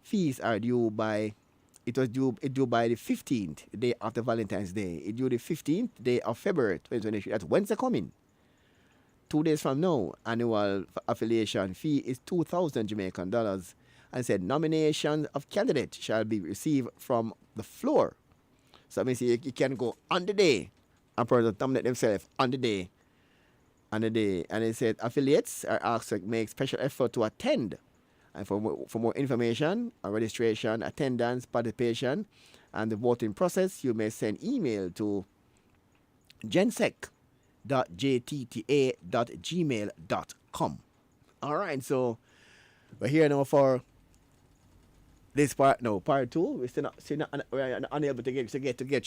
fees are due by. It due by the 15th, the day after Valentine's Day. It due the 15th day of February 2023. That's Wednesday coming. 2 days from now, annual affiliation fee is 2,000 Jamaican dollars, and said nominations of candidates shall be received from the floor. So I mean, see, you can go on the day and person nominate themselves on the day, and it said affiliates are asked to make special effort to attend. And for more information on registration, attendance, participation, and the voting process, you may send email to gensec.jtta.gmail.com. All right, so we're here now for this part. No, part two. We're unable to get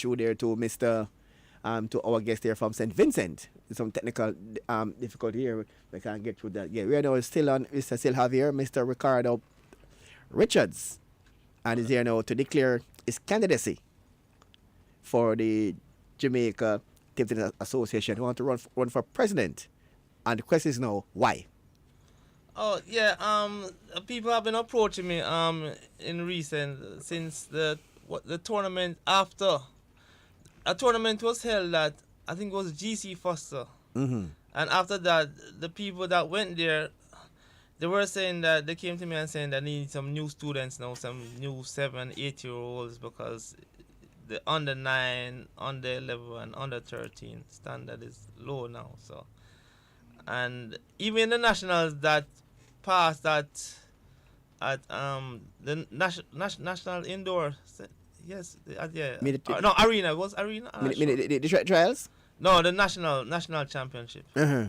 through there to Mr. To our guest here from St. Vincent. Some technical difficulty here. We can't get through that. Yeah, we are now still on. We still have here Mr. Ricardo Richards, and is here now to declare his candidacy for the Jamaica Table Tennis Association. He wants to run for president, and the question is now why. Oh yeah, people have been approaching me in recent since the tournament after. A tournament was held at, I think it was GC Foster. Mm-hmm. And after that, the people that went there, they were saying that they came to me and saying that they need some new students now, some new 7, 8-year-olds, because the under 9, under 11, and under 13 standard is low now. So, and even the nationals that passed at the national indoor. Yes, yeah. No, arena. It was arena. The trials? No, the national championship. Uh-huh.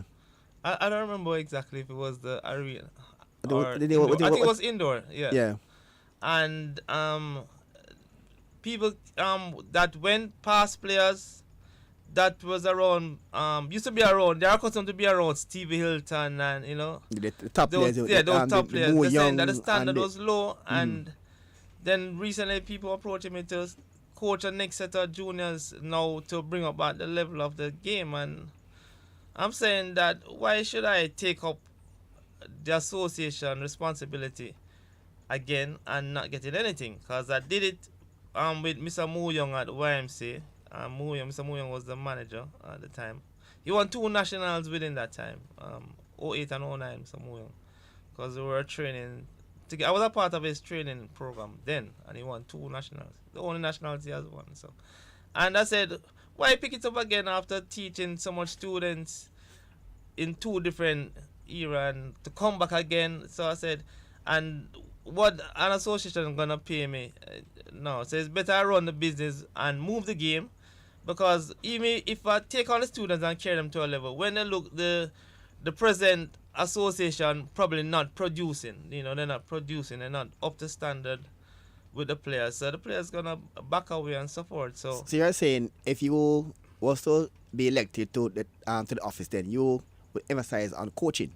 I don't remember exactly if it was the arena. I think it was indoor. Yeah. Yeah. And people that went past players that was around used to be around. They are accustomed to be around Stevie Hilton and the top players. Yeah, those top players. They're saying that the standard was low and. Then recently people approaching me to coach a next set of juniors now to bring up at the level of the game, and I'm saying that why should I take up the association responsibility again and not getting anything? Because I did it with Mr. Mouyong at YMC. Mr. Mouyong was the manager at the time. He won 2 nationals within that time, 08 and 09, Mr. Mouyong, because we were training. I was a part of his training program then, and he won 2 nationals. The only nationals he has won. So, and I said, why pick it up again after teaching so much students in 2 different eras and to come back again? So I said, and what an association gonna pay me? No, so it's better I run the business and move the game, because even if I take on the students and carry them to a level, when they look the present association probably not producing, they're not producing, they're not up to standard with the players, so the players gonna back away and so forth. So you're saying if you was to be elected to the office, then you would emphasize on coaching?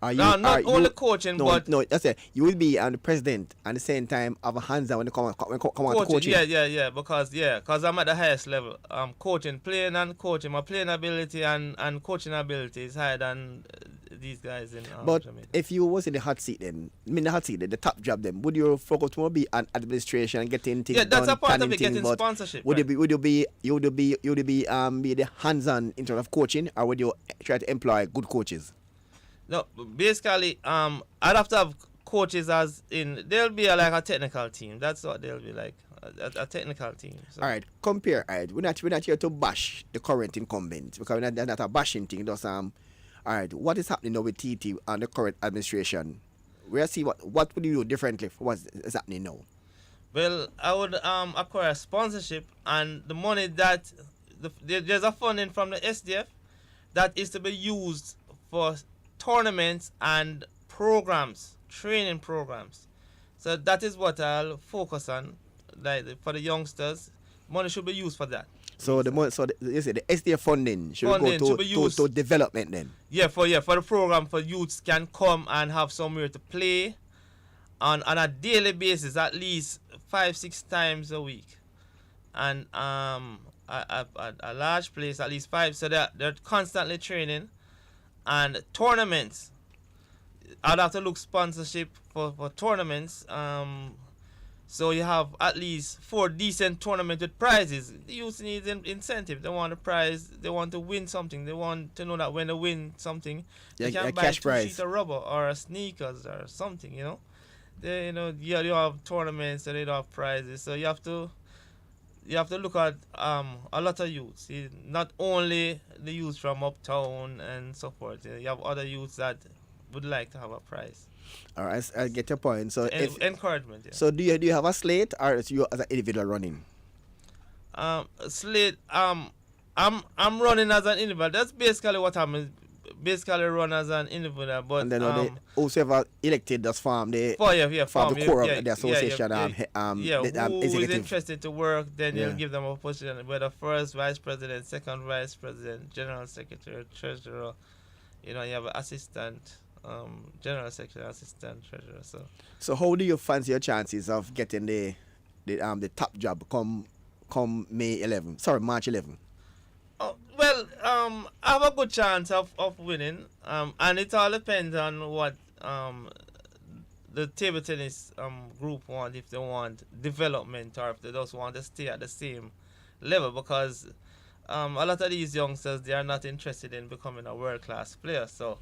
Not only coaching, but that's it. You will be the president at the same time have a hands on when you come on to coaching. Yeah, because I'm at the highest level. Coaching, playing and coaching. My playing ability and coaching ability is higher than these guys in. But Jamaica. if you was in the hot seat, then the top job, then would your focus more be on administration and getting things done? Yeah, that's a part of it. Things, getting sponsorship. Would you be the hands on in terms of coaching, or would you try to employ good coaches? No, basically, I'd have to have coaches as in, they'll be like a technical team. That's what they'll be like, a technical team. So. All right, compare. All right, we're not here to bash the current incumbents, because that's not a bashing thing. Just all right, what is happening now with TT and the current administration? We'll see what would you do differently for what is happening now. Well, I would acquire sponsorship, and the money that there's a funding from the SDF that is to be used for tournaments and programs, training programs. So that is what I'll focus on, like for the youngsters. Money should be used for that. So the SDF funding should go to development then. Yeah, for the program for youths can come and have somewhere to play on a daily basis, at least 5-6 times a week, and a large place, at least 5. So they're constantly training. And tournaments, I'd have to look sponsorship for tournaments. So you have at least 4 decent tournaments with prizes. The youth needs incentive. They want a prize. They want to win something. They want to know that when they win something, they can buy cash 2 prize. sheets of rubber or sneakers or something. They, you have tournaments and they don't have prizes. So you have to look at a lot of youths. Not only the youths from uptown and so forth. You have other youths that would like to have a prize. All right, I get your point. So Encouragement. Yeah. So do you have a slate, or is you as an individual running? Slate. I'm running as an individual. That's basically what I'm. Basically run as an individual, but and then whoever elected does form the form the core of the association. Who is interested to work, then you'll give them a position, whether first vice president, second vice president, general secretary, treasurer. You have an assistant, general secretary, assistant, treasurer. So how do you fancy your chances of getting the top job come March 11? Well, I have a good chance of winning, and it all depends on what the table tennis group want, if they want development or if they just want to stay at the same level, because a lot of these youngsters, they are not interested in becoming a world-class player, so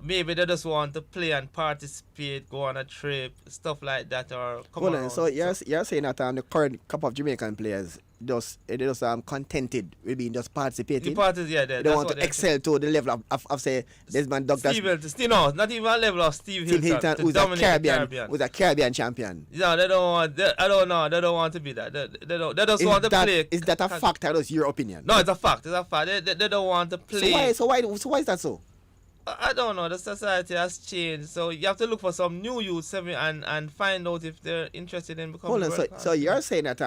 maybe they just want to play and participate, go on a trip, stuff like that, or come around. So you're saying that the current couple of Jamaican players they just contented with being just participating. They want to excel to the level of say Desmond Douglas. No, not even a level of Steve Hilton who's a Caribbean champion. No, they don't want. I don't know. They don't want to be that. They just want to play. Is that a fact, or is your opinion? No, it's a fact. It's a fact. They don't want to play. So why is that so? I don't know. The society has changed, so you have to look for some new youths and find out if they're interested in becoming. Hold on. So you're saying that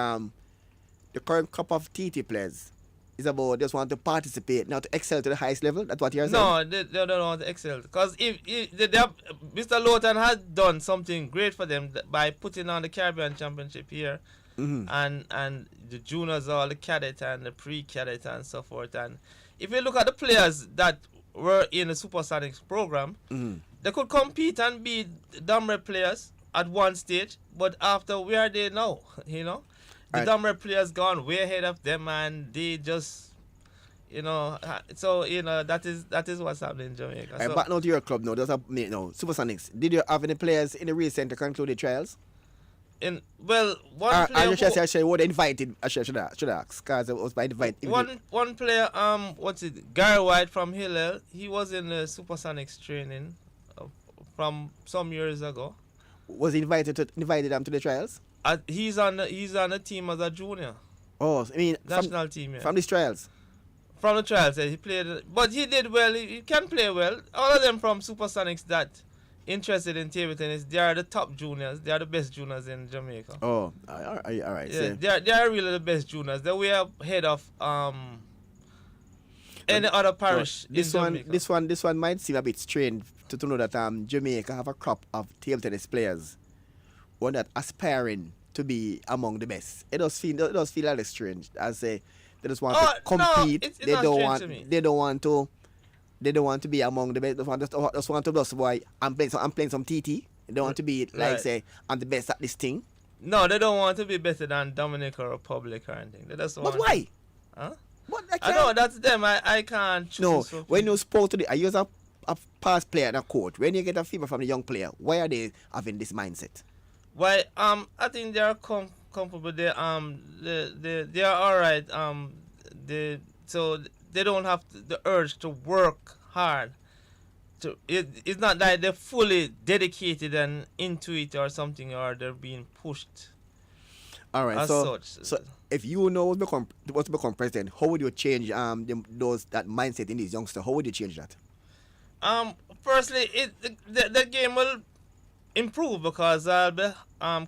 the current cup of TT players is about just want to participate, not to excel to the highest level? That's what you're saying? No, they don't want to excel. Because if Mr. Lawton has done something great for them by putting on the Caribbean Championship here, and the juniors, all the cadet and the pre-cadet and so forth. And if you look at the players that were in the Supersonics program, they could compete and be Damre players at one stage, but after where are they now? The Damre players gone way ahead of them, and they just, so that is what's happening in Jamaica. So, back now to your club now. Supersonics. Did you have any players in the recent concluded trials? One player. I should would invited. I should ask because it was by invite. One player. Gary White from Hillel. He was in the Supersonics training from some years ago. Was he invited them to the trials? He's on the team as a junior. Oh, I mean national team. Yeah. From these trials. From the trials, he played, but he did well. He can play well. All of them from Supersonics that interested in table tennis, they are the top juniors. They are the best juniors in Jamaica. Oh, all right. Yeah, they are really the best juniors. They were ahead of any other parish in Jamaica. This one might seem a bit strange to know that Jamaica have a crop of table tennis players, one that aspiring to be among the best. It does feel a little strange. As they just want to compete. No, they don't want to be among the best. They just want to just boy. I'm playing some TT. They don't want to be like say I'm the best at this thing. No, they don't want to be better than Dominican Republic or anything. They just want. But why? Huh? But I know that's them. I can't choose. No, when you spoke to I use a past player and a coach. When you get a feedback from the young player, why are they having this mindset? Why? I think they are comfortable. They are all right. So they don't have the urge to work hard. It's not that they're fully dedicated and into it or something, or they're being pushed. All right. So if you know what's become president, how would you change that mindset in these youngsters? How would you change that? Firstly, the game will improve because I'll be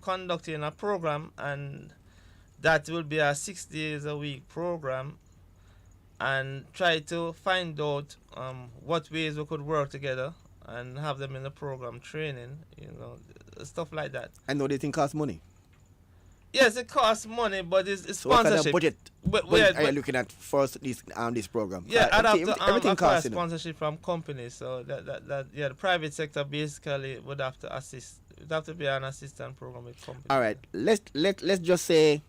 conducting a program, and that will be a 6 days a week program, and try to find out what ways we could work together and have them in the program training, stuff like that. I know they think costs money. Yes, it costs money, but it's So what kind of sponsorship. budget Yeah, are you looking at for this program? yeah, I'd have to Everything acquire costs, you know. sponsorship from companies. So that yeah, the private sector basically would have to assist. It would have to be an assistant program with companies. All right, let's just say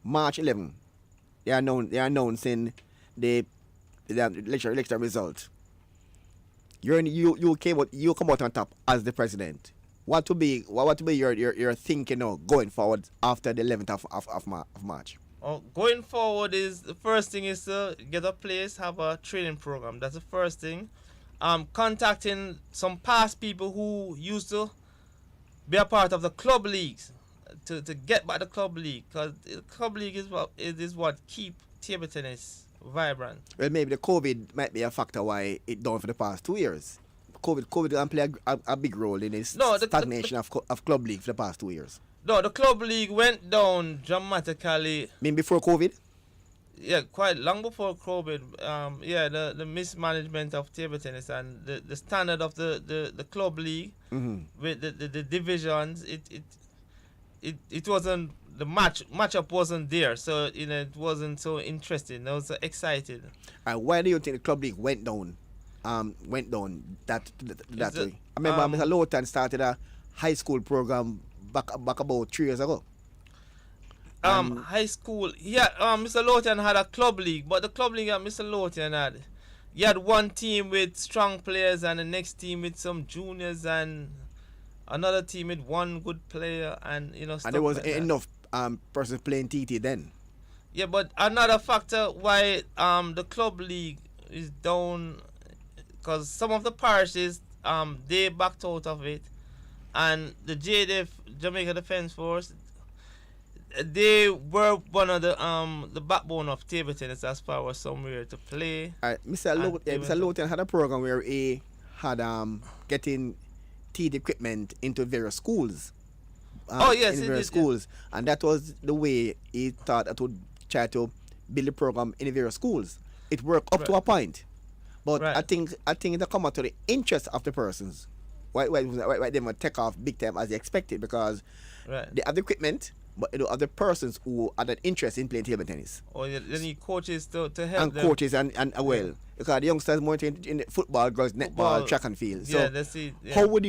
March 11. They are announcing the election result. You're in you came out you come out on top as the president. What to be your thinking now going forward after the 11th of March? Going forward is the first thing is to get a place, have a training program. That's the first thing. Contacting some past people who used to be a part of the club leagues to get back the club league, because the club league is what keep table tennis vibrant. Well, maybe the COVID might be a factor why it down for the past 2 years. COVID can play a big role in this No, stagnation of club league for the past 2 years. No, the club league went down dramatically. I mean, before COVID? Yeah, quite long before COVID. Yeah, the mismanagement of table tennis and the standard of the club league with the divisions. It wasn't, the matchup wasn't there, so it wasn't so interesting. I was so excited. And why do you think the club league went down? That way. I remember Mr. Lowton started a high school program back about 3 years ago. High school, yeah. Mr. Lowton had a club league, but the club league that Mr. Lowton had, he had one team with strong players and the next team with some juniors and another team with one good player, and stuff And there was like enough persons playing TT then. Yeah, but another factor why the club league is down, because some of the parishes they backed out of it, and the JDF, Jamaica Defence Force, they were one of the backbone of table tennis as far as somewhere to play. Mr. Lowton had a program where he had getting TT equipment into various schools. Yes, in various schools, and that was the way he thought that would try to build a program in various schools. It worked up to a point, but I think it come out to the interest of the persons. Why they might take off big time as they expected, because they have the equipment, but you know other persons who had an interest in playing table tennis. They need coaches to help and them. Coaches and because the youngsters more in football, girls, netball, track and field. So yeah, that's it. Yeah. how would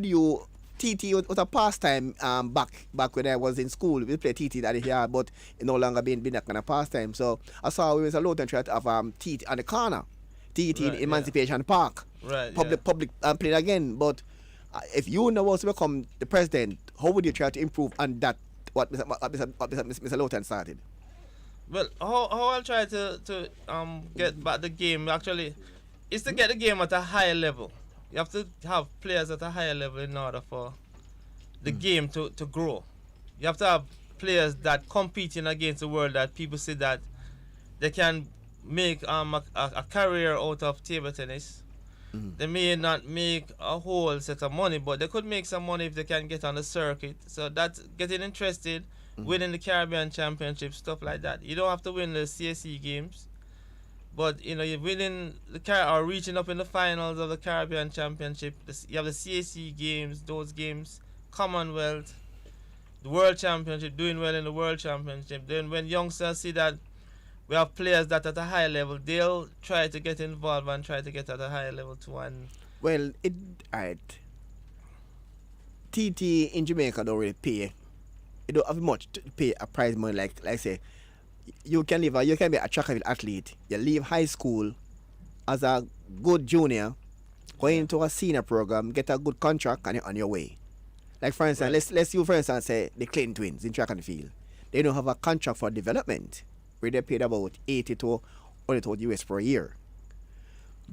you TT was a pastime back when I was in school. We played TT that here, but it no longer been that kind of pastime. So I saw we was a lot and tried to have TT on the corner, TT in Emancipation Park, public played again. But if you know was to become the president, how would you try to improve on that? What Mr. Lowton started? Well, how I'll try to get back the game actually is to get the game at a higher level. You have to have players at a higher level in order for the game to grow. You have to have players that competing against the world, that people see that they can make a career out of table tennis. They may not make a whole set of money, but they could make some money if they can get on the circuit. So that's getting interested, winning the Caribbean Championship, stuff like that. You don't have to win the CSE games, but you're winning or reaching up in the finals of the Caribbean Championship. You have the CSE games, those games, Commonwealth, the World Championship, doing well in the World Championship. Then when youngsters see that we have players that at a higher level, they'll try to get involved and try to get at a higher level too. And well, TT in Jamaica don't really pay. You don't have much to pay a prize money like say. You can be a track and field athlete. You leave high school as a good junior, go into a senior program, get a good contract, and you're on your way. Like for instance, let's you for instance say the Clayton twins in track and field. They don't have a contract for development where they paid about 80 to US per year.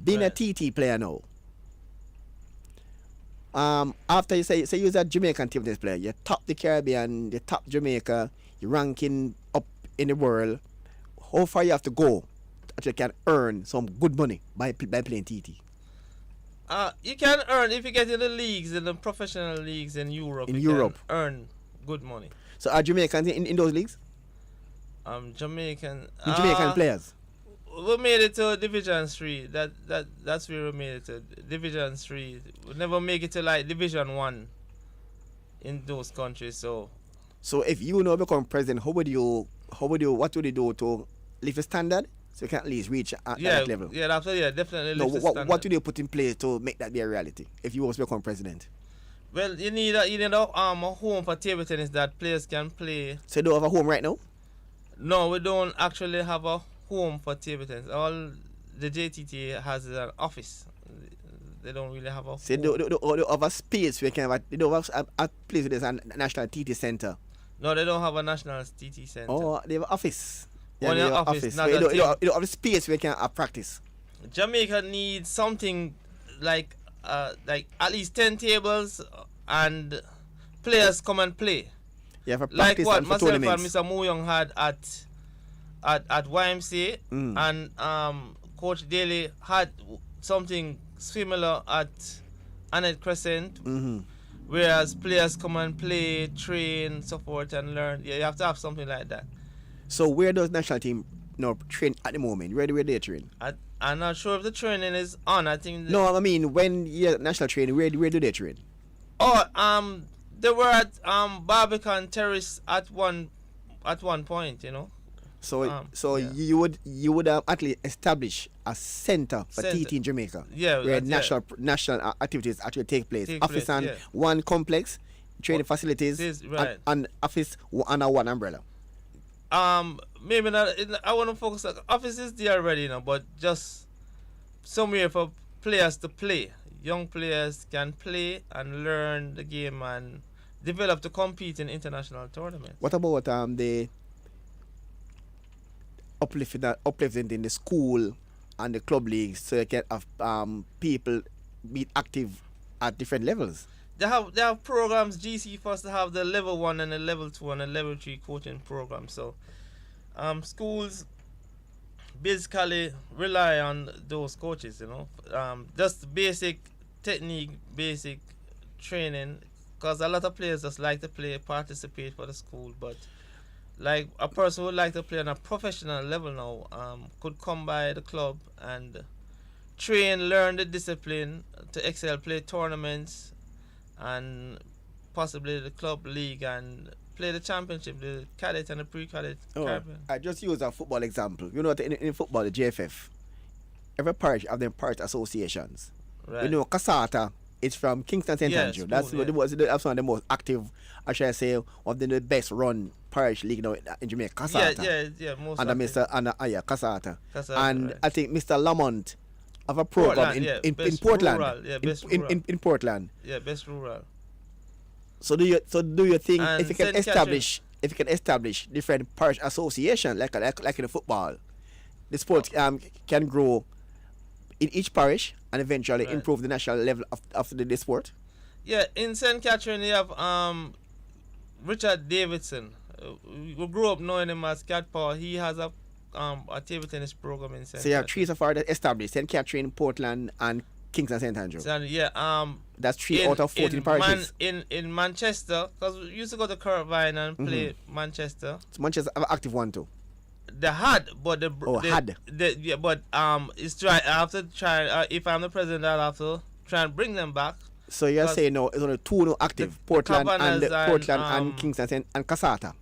Being a TT player now, after you say you're a Jamaican team tennis player, you top the Caribbean, you top Jamaica, you're ranking up in the world, how far you have to go that you can earn some good money by playing TT? You can earn if you get in the leagues, in the professional leagues in Europe. Can earn good money. So are Jamaicans in those leagues? Jamaican players. We made it to Division 3. That's where we made it to Division 3. We never make it to like Division 1. in those countries. So So if you now become president, what would you do to lift the standard so you can at least reach at yeah, that level? yeah, absolutely, yeah, definitely No, lift the what standard. do you put in place to make that be a reality if you was to become president? Well, a home for table tennis that players can play. So you don't have a home right now? No, we don't actually have a home for table tennis. All the JTT has is an office. They don't really have a So home. you don't have a space where you can have you don't have a place where there's a national TT center. No, they don't have a national TT center. Oh, they have an office. Only they an have office, not But a you don't have a space where you can practice. Jamaica needs something like at least 10 tables and players come and play. You have a Like practice what and for myself and tournaments. Mr. Moyoung had at YMCA, Mm. and Coach Daly had something similar at Annette Crescent, Mm-hmm. whereas players come and play, train, support, and learn. Yeah, you have to have something like that. So where does national team train at the moment? Where they train? I'm not sure if the training is on. I think. No, I mean when national training, where do they train? Oh, they were at Barbican Terrace at one point. So Yeah. you would at least establish a center for Center. TT in Jamaica. Yeah, Where that's- yeah. national activities actually take place. Take Office place, and yeah. one complex, training facilities, This, right. and office under one umbrella. Maybe not. I want to focus on offices there already, but just somewhere for players to play. Young players can play and learn the game and develop to compete in international tournaments. What about the uplifting in the school and the club leagues so you can have people be active at different levels? They have programs. GC first to have the level 1 and the level 2 and the level 3 coaching program. So schools basically rely on those coaches, just basic technique, basic training, because a lot of players just like to play, participate for the school, but like a person who would like to play on a professional level now could come by the club and train, learn the discipline to excel, play tournaments and possibly the club league and play the championship, the cadet and the pre-cadet. I just use a football example. You know, in football, the JFF, every parish have their parish associations. Right. You know, Casata is from Kingston St. Yeah, Andrew. school, That's yeah. that's one of the most active, I should say, one of the best run parish league now in Jamaica. Casata. Yeah, most Under active. Mr. Casata. Casata, And right. I think Mr. Lamont have a program Portland, in best Portland. rural, yeah, best rural. In Portland. Yeah, best rural. So do you think And if you can establish different parish association like in the football, the sport can grow in each parish and eventually Right. improve the national level of the sport? Yeah, in St. Catherine you have Richard Davidson. We grew up knowing him as Cat Paw. He has a table tennis program in St. So you have three so far that established: St. Catherine, Portland, and Kingston St. Andrew. And yeah, That's 3 out of 14 parishes. in Manchester, because we used to go to Curvine and play Manchester. So Manchester have an active one too. They had, but it's try. I have to try. If I'm the president, I'll have to try and bring them back. So you're saying no, it's only 2 no active: Portland Cabanas and Kingston and Casata.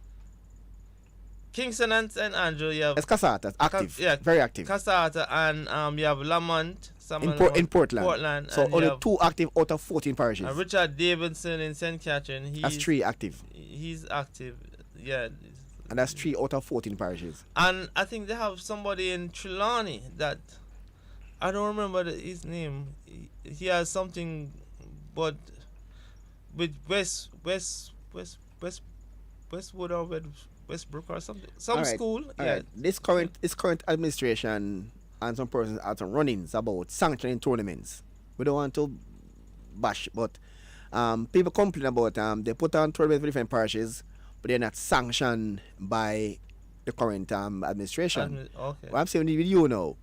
Kingston and St. Andrew, you have It's Casata, active, yeah, very active. Casata, and you have Lamont. In Portland. and So you only have 2 active out of 14 parishes. Richard Davidson in St. Catherine. That's 3 active. He's active, yeah. And that's 3 out of 14 parishes. And I think they have somebody in Trelawney that I don't remember his name. He has something, but with Westwood or Westbrook or something. Some All right, school. All Yeah. right. This current administration and some persons are some runnings about sanctioning tournaments. We don't want to bash, but people complain about they put on tournaments for different parishes, but they're not sanctioned by the current administration. Okay. What I'm saying with you now,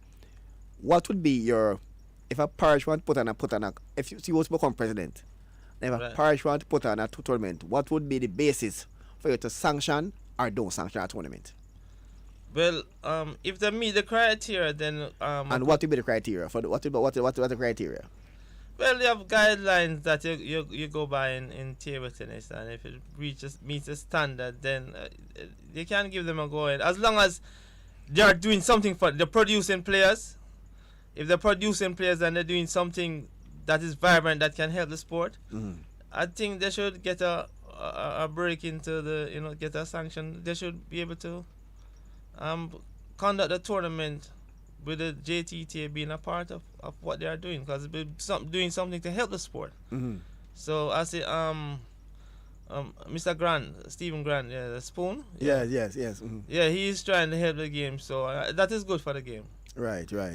what would be your, if a parish want to put on a if you was to become president, if a Right. parish want to put on a tournament, what would be the basis for you to sanction or don't sanction a tournament? Well, if they meet the criteria, then And what would be the criteria for what the criteria? Well, you have guidelines that you go by in table tennis, and if it meets a standard, then you can give them a go. And as long as they are doing something for they're producing players. If they're producing players and they're doing something that is vibrant that can help the sport, I think they should get a break into the get a sanction. They should be able to um conduct the tournament with the JTT being a part of what they are doing, because doing something to help the sport. So I say Mr. Grant, Stephen Grant, yeah, the Spoon. Yeah, yes. Yeah, he's trying to help the game, so that is good for the game. Right. Yeah,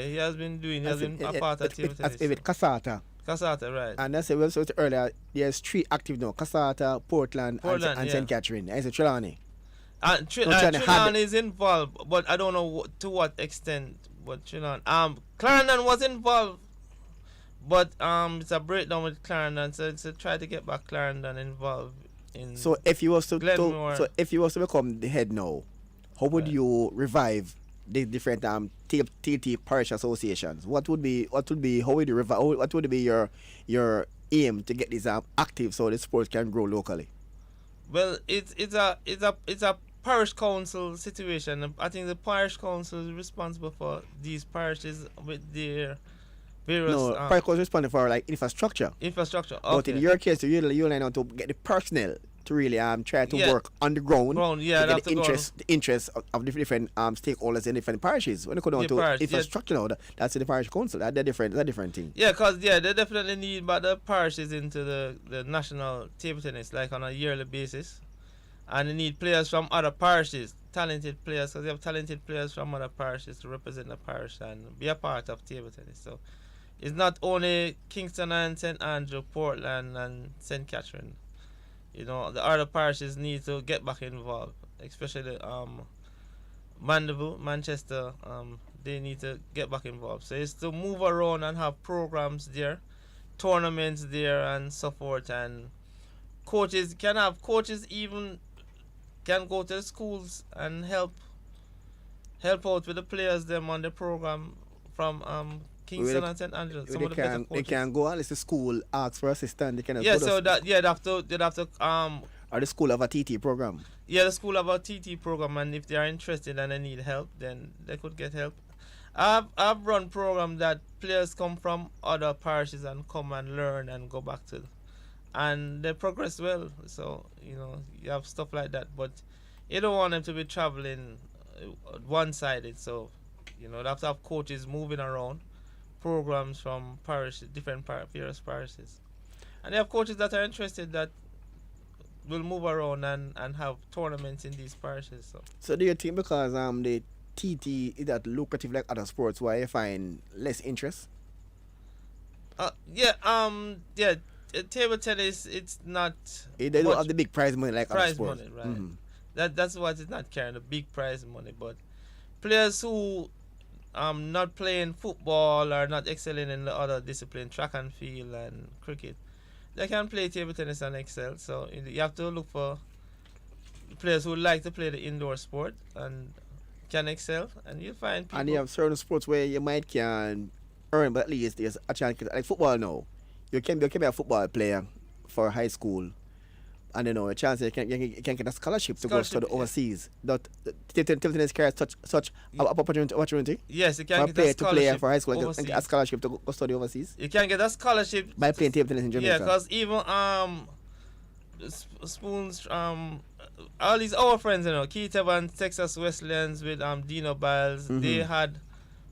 he has been a part of table tennis. With Casata. Casata, right. And that's we also earlier. There's 3 active now: Casata, Portland, and St. Catherine. And it's Trelawney. Trelawney is involved, but I don't know to what extent. But Trelawney, Clarendon was involved, but it's a breakdown with Clarendon, so try to get back Clarendon involved in. So if you was to Glenmore. if you was to become the head now, how would you revive the different TT parish associations? What would be how would you revive? What would be your aim to get these active so the sport can grow locally? Well, it's a parish council situation. I think the parish council is responsible for these parishes with their various. No, parish council is responsible for like infrastructure. Infrastructure. Okay. But in your case, you learn how to get the personnel to really try to work on the ground. To get the interest of the different stakeholders in different parishes. When you go down to infrastructure now, that's the parish council. That's a different thing. Yeah, because they definitely need but the parishes into the national table tennis like on a yearly basis, and they need players from other parishes, talented players, because they have talented players from other parishes to represent the parish and be a part of table tennis. So it's not only Kingston and St. Andrew, Portland and St. Catherine. The other parishes need to get back involved, especially Mandeville, Manchester. They need to get back involved. So it's to move around and have programs there, tournaments there, and so forth. And coaches even can go to the schools and help out with the players them on the program from Kingston and St. Andrews. They can go unless the school asks for assistance. They can they'd have to or the school have a TT program. Yeah, the school have a TT program, and if they are interested and they need help, then they could get help. I've run program that players come from other parishes and come and learn and go back to, and they progress well. So you have stuff like that, but you don't want them to be traveling one-sided. So they have to have coaches moving around, programs from various parishes, and they have coaches that are interested that will move around and have tournaments in these parishes. So do you think because the TT is that lucrative like other sports, why you find less interest? Table tennis, it's not. They don't have the big prize money like other sports. Money, right? That's what it's not carrying, the big prize money. But players who not playing football or not excelling in the other discipline, track and field and cricket, they can play table tennis and excel. So you have to look for players who like to play the indoor sport and can excel, and you'll find people. And you have certain sports where you might can earn, but at least there's a chance. Like football now, you can be a football player for high school, and a chance you can get a scholarship to go study overseas. That table tennis carries such opportunity. Yes, you can get a scholarship to play for high school and get a scholarship to go study overseas. You can get a scholarship by playing table tennis in Jamaica. Yeah, because even Spoons all these our friends, Keith Evans, Texas Wesleyans with Dino Biles, they had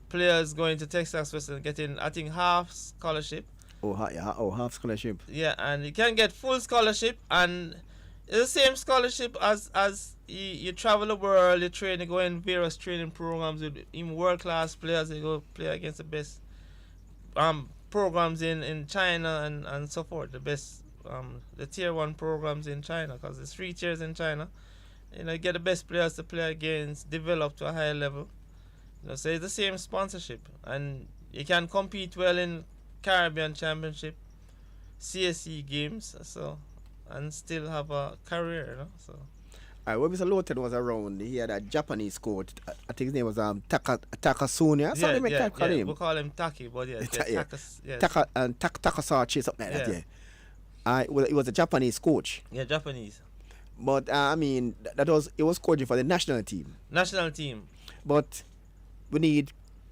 players going to Texas Wesleyan getting I think half scholarship. Half scholarship. Yeah, and you can get full scholarship, and it's the same scholarship as you travel the world, you train, you go in various training programs with even world class players, you go play against the best programs in China and so forth, the best the tier 1 programs in China, because there's 3 tiers in China. You get the best players to play against, develop to a higher level. So it's the same sponsorship, and you can compete well in Caribbean Championship, CSC games, and still have a career. So When Mr. Lawton was around, he had a Japanese coach. I think his name was Takasunya. Something like that. Call him. We call him Taki, but yeah, Yeah. yes. Takasachi, something like that. Yeah. Yeah. He was a Japanese coach. Yeah, Japanese. But I mean, it was coaching for the national team. National team. But we need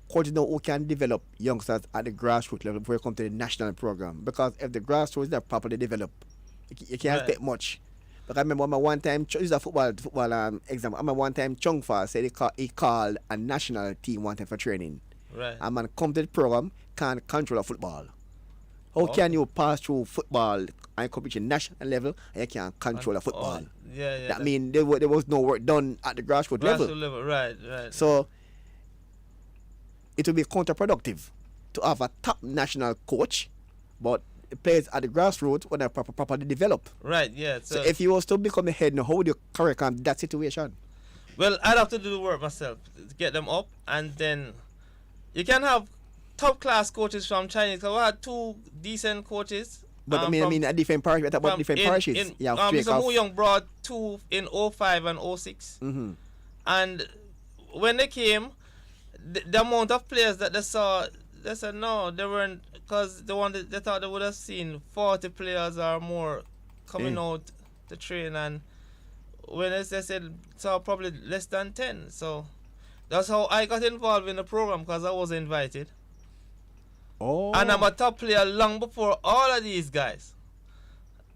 coaches now who can develop youngsters at the grassroots level before you come to the national program. Because if the grassroots is not properly developed, you can't expect much. But I remember my one time, this is a football example. I remember one time Chongfa said he called a national team one time for training. Right. A man come to the program, can't control a football. How can you pass through football and competition national level and you can't control a football? Yeah. That means there was no work done at the grassroots level. Right. So it will be counterproductive to have a top national coach, but the players at the grassroots when they're properly developed. Right, yeah. So if you was to become the head now, how would you correct that situation? Well, I'd have to do the work myself to get them up, and then you can have top class coaches from Chinese. So we had 2 decent coaches. But I mean, a different parish. We're talking about different parishes. Mr. Hu Young brought 2 in 05 and 06. Mm-hmm. And when they came, the amount of players that they saw, they said no, they weren't, because they thought they would have seen 40 players or more coming out to train, and when they said saw probably less than 10. So that's how I got involved in the program, because I was invited. Oh. And I'm a top player long before all of these guys.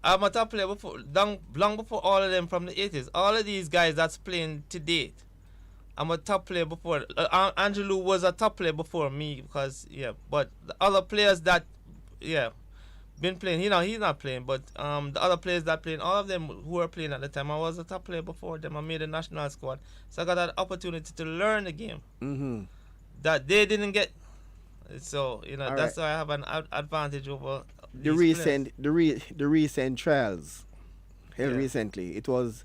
I'm a top player long before all of them from the 80s. All of these guys that's playing to date. I'm a top player before. Angelo was a top player before me, because but the other players that been playing, he's not playing, but the other players that playing, all of them who were playing at the time, I was a top player before them. I made a national squad, so I got that opportunity to learn the game that they didn't get. So that's why I have an advantage over the recent trials held recently. It was.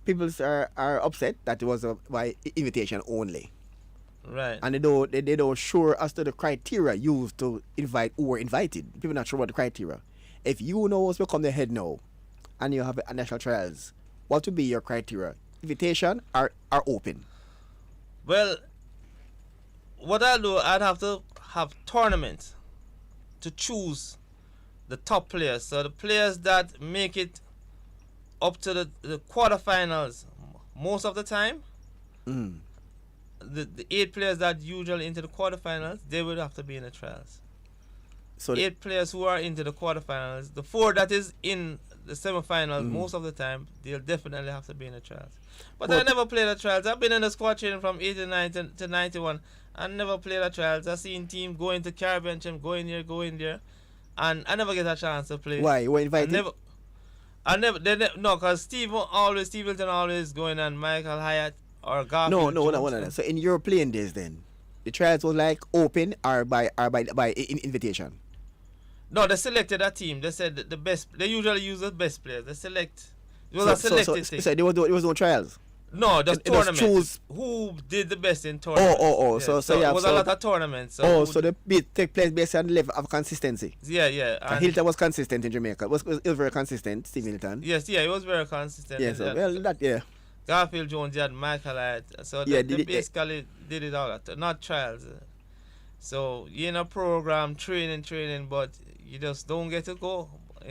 People are upset that it was by invitation only. Right. And they don't sure as to the criteria used to invite who were invited. People not sure about the criteria. If you know what's become the head now and you have a national trials, what would be your criteria? Invitation are open. Well, what I'll do, I'd have to have tournaments to choose the top players. So the players that make it up to the quarterfinals most of the time. The 8 players that usually into the quarterfinals, they would have to be in the trials. So 8 players who are into the quarterfinals, the 4 that is in the semifinals most of the time, they'll definitely have to be in the trials. But I never played the trials. I've been in the squad training from 89 to 91. I never played the trials. I've seen team going to Caribbean Champ, going there, and I never get a chance to play. Why? You were invited? No, because Steve Hilton always going, and Michael Hyatt or Garfield. No. So in your playing days, then the trials was like open or by invitation. No, they selected a team. They said the best. They usually use the best players. They select. It was a selected thing. So there was no trials. No, just tournaments. Choose who did the best in tournaments. Oh. Yeah. So it was a lot of tournaments. So the bid take place based on the level of consistency. Yeah. And Hilton was consistent in Jamaica. It was very consistent, Steve Hilton. Yes, he was very consistent. Garfield Jones, had Michael Hyatt. So they basically did it all. Not trials. So you're in a program, training, but you just don't get to go.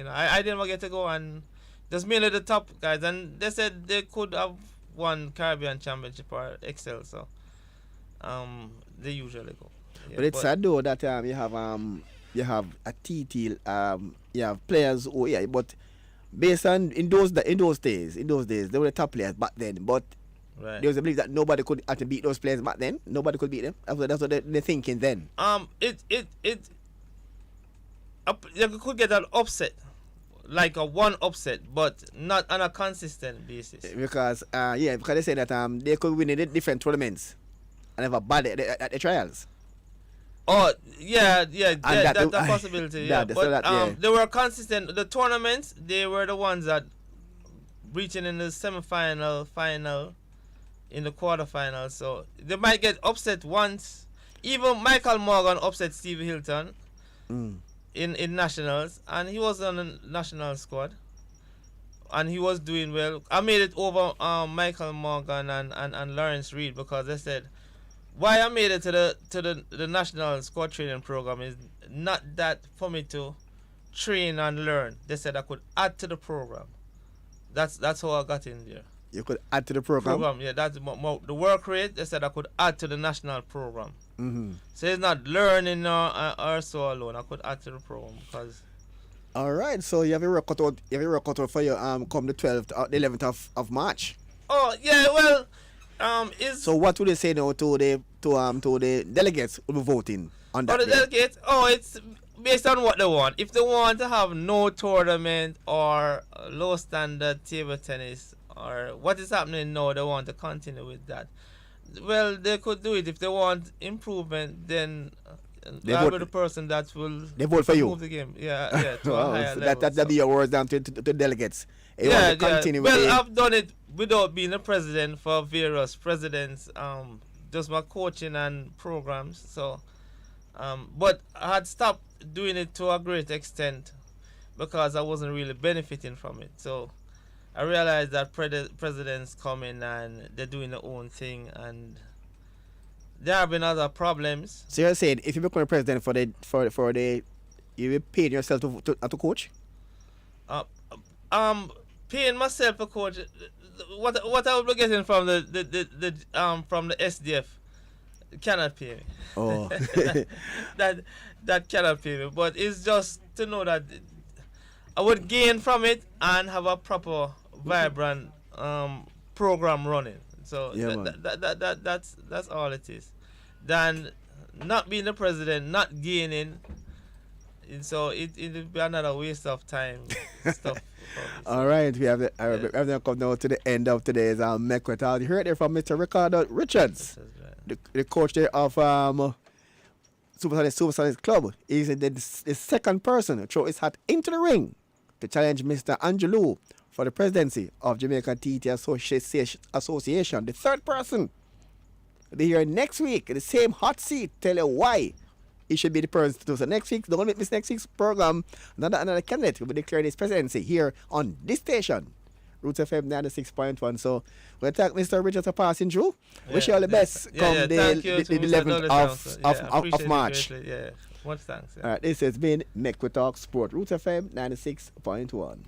I didn't get to go, and just mainly the top guys. And they said they could have won Caribbean Championship or Excel, so they usually go. Yeah, but it's sad though that you have a TT, you have players who but based on in those days they were the top players back then, but there was a belief that nobody could actually beat those players back then. Nobody could beat them. That's what they're thinking then. You could get an upset, like a one upset, but not on a consistent basis. Because they say that they could win in different tournaments and have a bad at the trials. Oh that's a possibility. They were consistent. The tournaments, they were the ones that reaching in the final, in the quarterfinals. So they might get upset once. Even Michael Morgan upset Steve Hilton. In nationals, and he was on the national squad. and he was doing well. I made it over Michael Morgan and Lawrence Reed, because they said why I made it to the national squad training program is not that for me to train and learn. They said I could add to the program. That's how I got in there. You could add to the program. Yeah, that's the work rate. They said I could add to the national program. Mm-hmm. So it's not learning or so alone. I could add to the program because. All right, so you have a record out. You have a record out for you come the 12th, the 11th of March. Oh yeah, well, is. So what would they say now to the delegates who will be voting on that? The delegates. Oh, it's based on what they want. If they want to have no tournament or low standard table tennis or what is happening now, they want to continue with that. Well, they could do it. If they want improvement, then I'll be the person that will vote for you. Move the game. Yeah. To a higher so level, that'd be your words down to delegates. You yeah, want to continue Well, with I've done it without being a president for various presidents. Just my coaching and programs. So, but I had stopped doing it to a great extent because I wasn't really benefiting from it. So I realized that presidents come in and they're doing their own thing, and there have been other problems. So you're saying if you become a president for the you will pay yourself to coach? Paying myself to coach. What I will be getting from the SDF cannot pay me. Oh, that cannot pay me. But it's just to know that I would gain from it and have a proper, vibrant program running. So yeah, that's all it is. Then not being the president, not gaining. So it'll be another waste of time stuff. All right, we have the come now to the end of today's Mecca Talk. You heard it from Mr. Ricardo Richards, the coach there of Supersonics Club. He's the second person to throw his hat into the ring to challenge Mr. Angelou for the presidency of Jamaica TT Association. The third person will be here next week in the same hot seat. Tell you why he should be the person to do so. Next week, don't miss next week's program. Another candidate will be declaring his presidency here on this station, Roots FM 96.1. So we'll thank Mr. Richards for passing through. Wish you all the best come the 11th of March. Yeah, much thanks. Yeah. All right, this has been Mecca Talk Sport, Roots FM 96.1.